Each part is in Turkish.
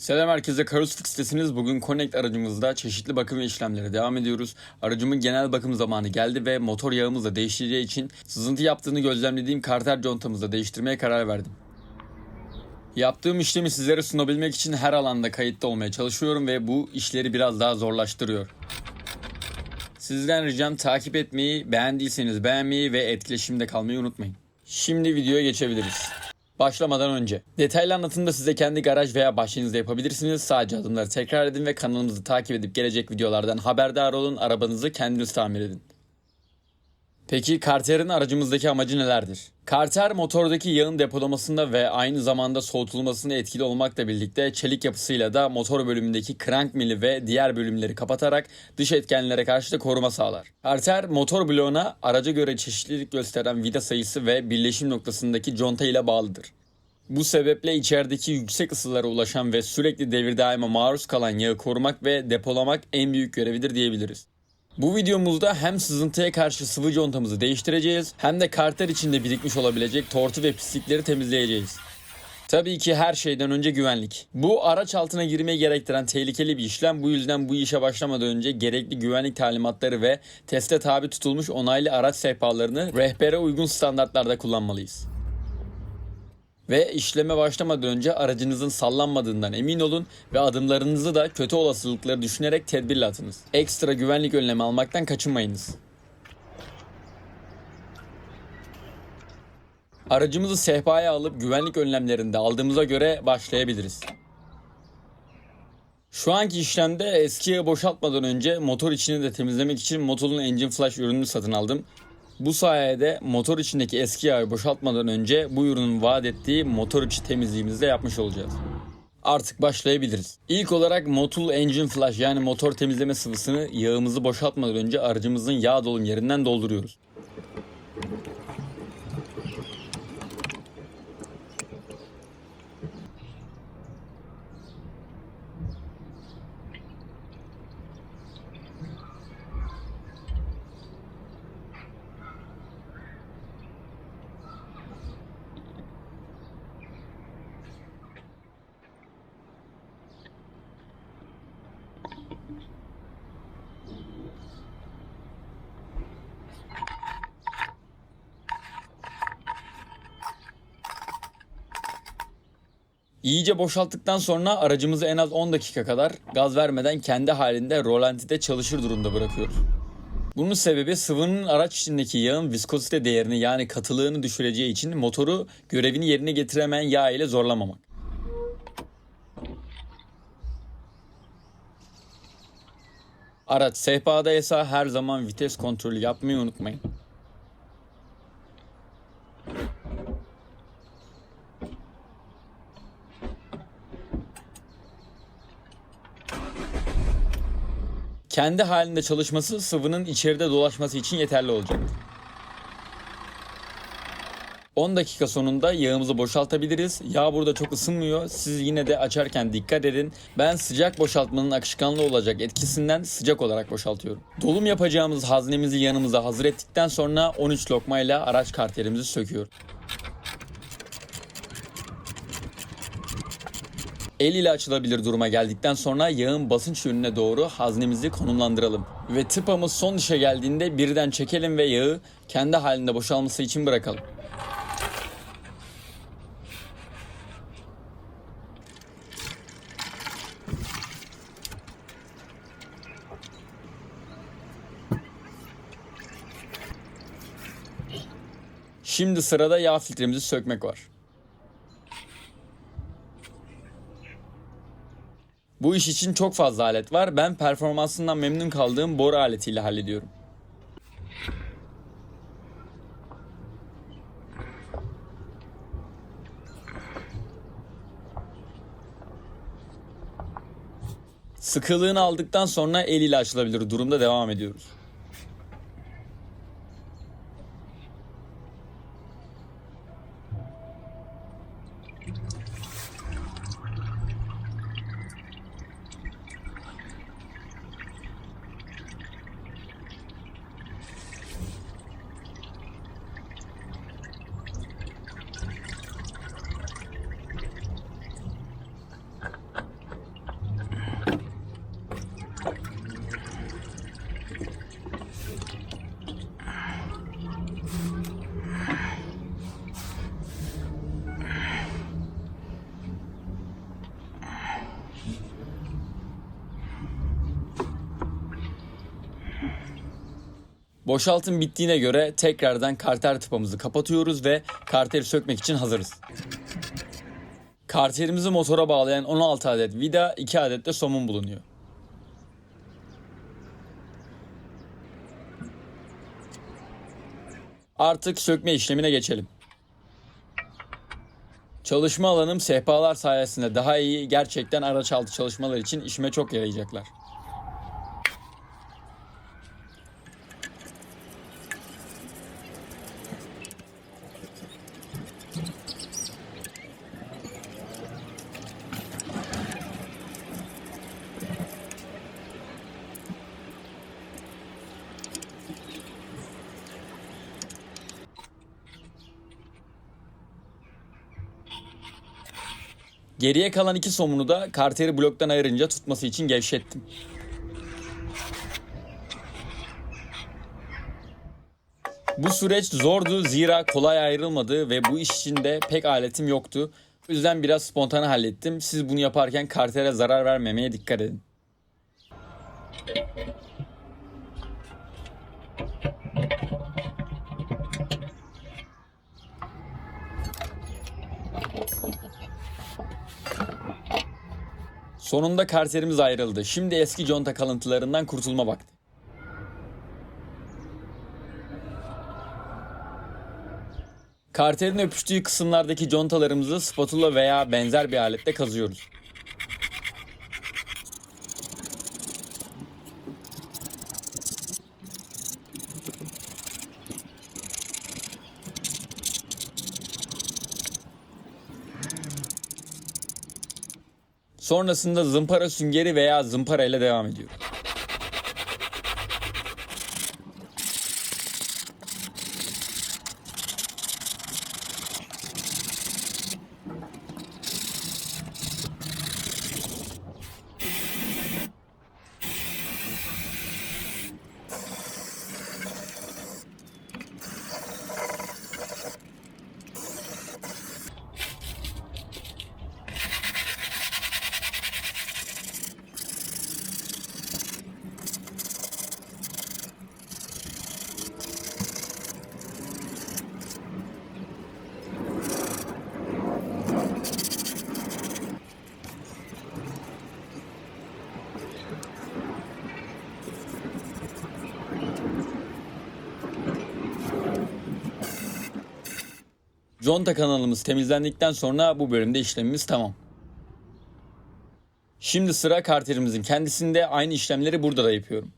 Selam herkese, Karusfix'tesiniz. Bugün Connect aracımızda çeşitli bakım ve işlemlere devam ediyoruz. Aracımın genel bakım zamanı geldi ve motor yağımız da değiştireceği için sızıntı yaptığını gözlemlediğim karter contamızı da değiştirmeye karar verdim. Yaptığım işlemi sizlere sunabilmek için her alanda kayıtlı olmaya çalışıyorum ve bu işleri biraz daha zorlaştırıyor. Sizden ricam takip etmeyi, beğendiyseniz beğenmeyi ve etkileşimde kalmayı unutmayın. Şimdi videoya geçebiliriz. Başlamadan önce detaylı anlatımda size kendi garaj veya bahçenizde yapabilirsiniz. Sadece adımları tekrar edin ve kanalımızı takip edip gelecek videolardan haberdar olun. Arabanızı kendiniz tamir edin. Peki karterin aracımızdaki amacı nelerdir? Karter motordaki yağın depolamasında ve aynı zamanda soğutulmasında etkili olmakla birlikte çelik yapısıyla da motor bölümündeki crank mili ve diğer bölümleri kapatarak dış etkenlere karşı da koruma sağlar. Karter motor bloğuna araca göre çeşitlilik gösteren vida sayısı ve birleşim noktasındaki conta ile bağlıdır. Bu sebeple içerideki yüksek ısılara ulaşan ve sürekli devir daima maruz kalan yağı korumak ve depolamak en büyük görevidir diyebiliriz. Bu videomuzda hem sızıntıya karşı sıvı contamızı değiştireceğiz hem de karter içinde birikmiş olabilecek tortu ve pislikleri temizleyeceğiz. Tabii ki her şeyden önce güvenlik. Bu araç altına girmeyi gerektiren tehlikeli bir işlem. Bu yüzden bu işe başlamadan önce gerekli güvenlik talimatları ve teste tabi tutulmuş onaylı araç sehpalarını rehbere uygun standartlarda kullanmalıyız. Ve işleme başlamadan önce aracınızın sallanmadığından emin olun ve adımlarınızı da kötü olasılıkları düşünerek tedbirli atınız. Ekstra güvenlik önlemi almaktan kaçınmayınız. Aracımızı sehpaya alıp güvenlik önlemlerini de aldığımıza göre başlayabiliriz. Şu anki işlemde eski yağı boşaltmadan önce motor içini de temizlemek için Moto'nun Engine Flush ürününü satın aldım. Bu sayede motor içindeki eski yağı boşaltmadan önce bu ürünün vaat ettiği motor içi temizliğimizi de yapmış olacağız. Artık başlayabiliriz. İlk olarak Motul Engine Flush yani motor temizleme sıvısını yağımızı boşaltmadan önce aracımızın yağ dolum yerinden dolduruyoruz. İyice boşalttıktan sonra aracımızı en az 10 dakika kadar gaz vermeden kendi halinde rolantide çalışır durumda bırakıyoruz. Bunun sebebi sıvının araç içindeki yağın viskozite değerini yani katılığını düşüreceği için motoru görevini yerine getiremeyen yağ ile zorlamamak. Araç sehpadaysa her zaman vites kontrolü yapmayı unutmayın. Kendi halinde çalışması sıvının içeride dolaşması için yeterli olacak. 10 dakika sonunda yağımızı boşaltabiliriz. Yağ burada çok ısınmıyor. Siz yine de açarken dikkat edin. Ben sıcak boşaltmanın akışkanlı olacak etkisinden sıcak olarak boşaltıyorum. Dolum yapacağımız haznemizi yanımıza hazır ettikten sonra 13 lokmayla araç karterimizi söküyoruz. El ile açılabilir duruma geldikten sonra yağın basınç yönüne doğru haznemizi konumlandıralım. Ve tıpamız son dişe geldiğinde birden çekelim ve yağı kendi halinde boşalması için bırakalım. Şimdi sırada yağ filtremizi sökmek var. Bu iş için çok fazla alet var. Ben performansından memnun kaldığım boru aletiyle hallediyorum. Sıkılığını aldıktan sonra el ile açılabilir durumda devam ediyoruz. Boşaltım bittiğine göre tekrardan karter tıpamızı kapatıyoruz ve karteri sökmek için hazırız. Karterimizi motora bağlayan 16 adet vida, 2 adet de somun bulunuyor. Artık sökme işlemine geçelim. Çalışma alanım sehpalar sayesinde daha iyi, gerçekten araç altı çalışmalar için işime çok yarayacaklar. Geriye kalan 2 somunu da karteri bloktan ayırınca tutması için gevşettim. Bu süreç zordu, zira kolay ayrılmadı ve bu iş için de pek aletim yoktu. O yüzden biraz spontane hallettim. Siz bunu yaparken kartere zarar vermemeye dikkat edin. Sonunda karterimiz ayrıldı. Şimdi eski conta kalıntılarından kurtulma vakti. Karterin öpüştüğü kısımlardaki contalarımızı spatula veya benzer bir aletle kazıyoruz. Sonrasında zımpara süngeri veya zımpara ile devam ediyoruz. Conta kanalımız temizlendikten sonra bu bölümde işlemimiz tamam. Şimdi sıra karterimizin kendisinde, aynı işlemleri burada da yapıyorum.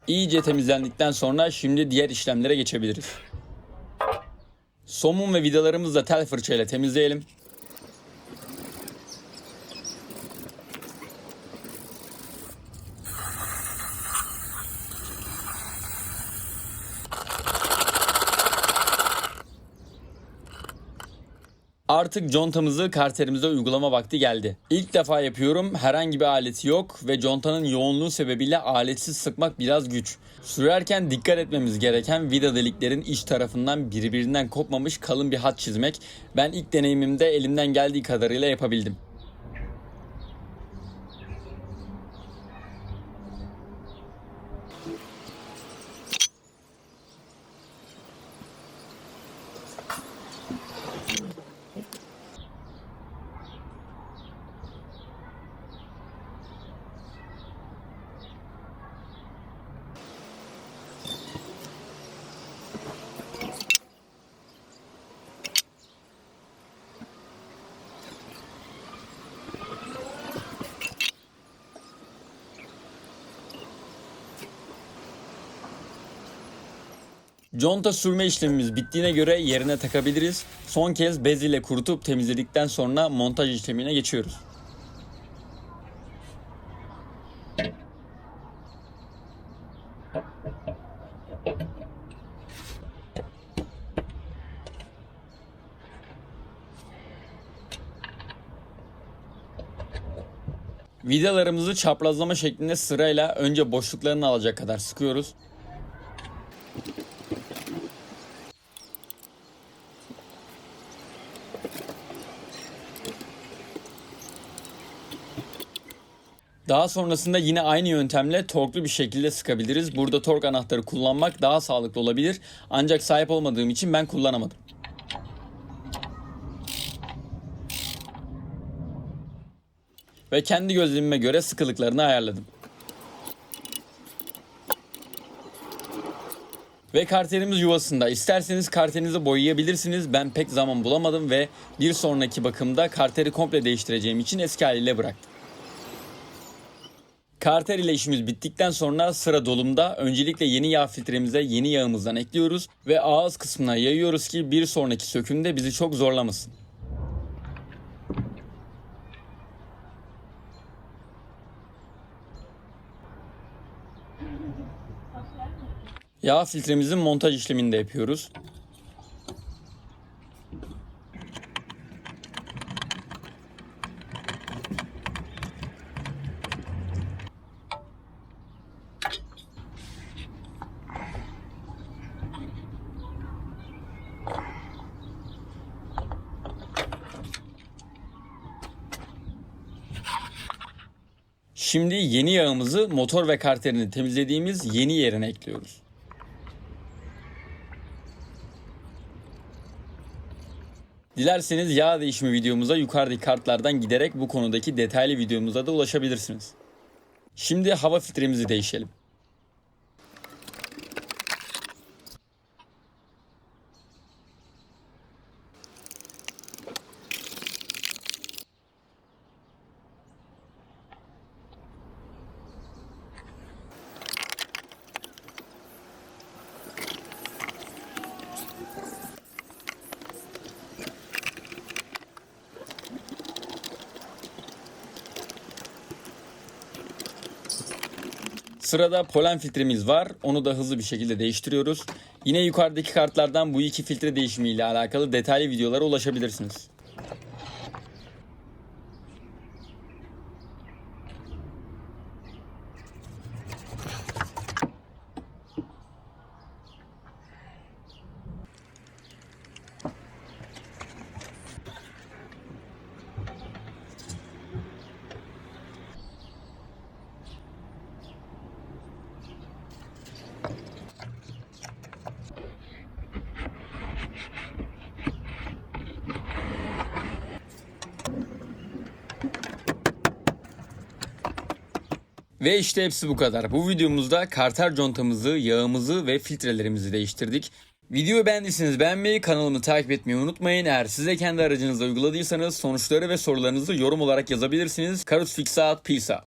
İyice temizlendikten sonra şimdi diğer işlemlere geçebiliriz. Somun ve vidalarımızla tel fırçayla temizleyelim. Artık contamızı karterimize uygulama vakti geldi. İlk defa yapıyorum, herhangi bir aleti yok ve contanın yoğunluğu sebebiyle aletsiz sıkmak biraz güç. Sürerken dikkat etmemiz gereken vida deliklerin iç tarafından birbirinden kopmamış kalın bir hat çizmek. Ben ilk deneyimimde elimden geldiği kadarıyla yapabildim. Conta sürme işlemimiz bittiğine göre yerine takabiliriz. Son kez bez ile kurutup temizledikten sonra montaj işlemine geçiyoruz. Vidalarımızı çaprazlama şeklinde sırayla önce boşluklarını alacak kadar sıkıyoruz. Daha sonrasında yine aynı yöntemle torklu bir şekilde sıkabiliriz. Burada tork anahtarı kullanmak daha sağlıklı olabilir. Ancak sahip olmadığım için ben kullanamadım. Ve kendi gözlemime göre sıkılıklarını ayarladım. Ve karterimiz yuvasında. İsterseniz karterinizi boyayabilirsiniz. Ben pek zaman bulamadım ve bir sonraki bakımda karteri komple değiştireceğim için eski haliyle bıraktım. Karter ile işimiz bittikten sonra sıra dolumda. Öncelikle yeni yağ filtremize yeni yağımızdan ekliyoruz ve ağız kısmına yayıyoruz ki bir sonraki sökümde bizi çok zorlamasın. Yağ filtremizin montaj işlemini de yapıyoruz. Şimdi yeni yağımızı motor ve karterini temizlediğimiz yeni yerine ekliyoruz. Dilerseniz yağ değişimi videomuza yukarıdaki kartlardan giderek bu konudaki detaylı videomuza da ulaşabilirsiniz. Şimdi hava filtremizi değişelim. Sırada polen filtremiz var. Onu da hızlı bir şekilde değiştiriyoruz. Yine yukarıdaki kartlardan bu iki filtre değişimi ile alakalı detaylı videolara ulaşabilirsiniz. Ve işte hepsi bu kadar. Bu videomuzda karter contamızı, yağımızı ve filtrelerimizi değiştirdik. Videoyu beğendiyseniz beğenmeyi, kanalımı takip etmeyi unutmayın. Eğer siz de kendi aracınızda uyguladıysanız sonuçları ve sorularınızı yorum olarak yazabilirsiniz. Karus Fixat, peace out.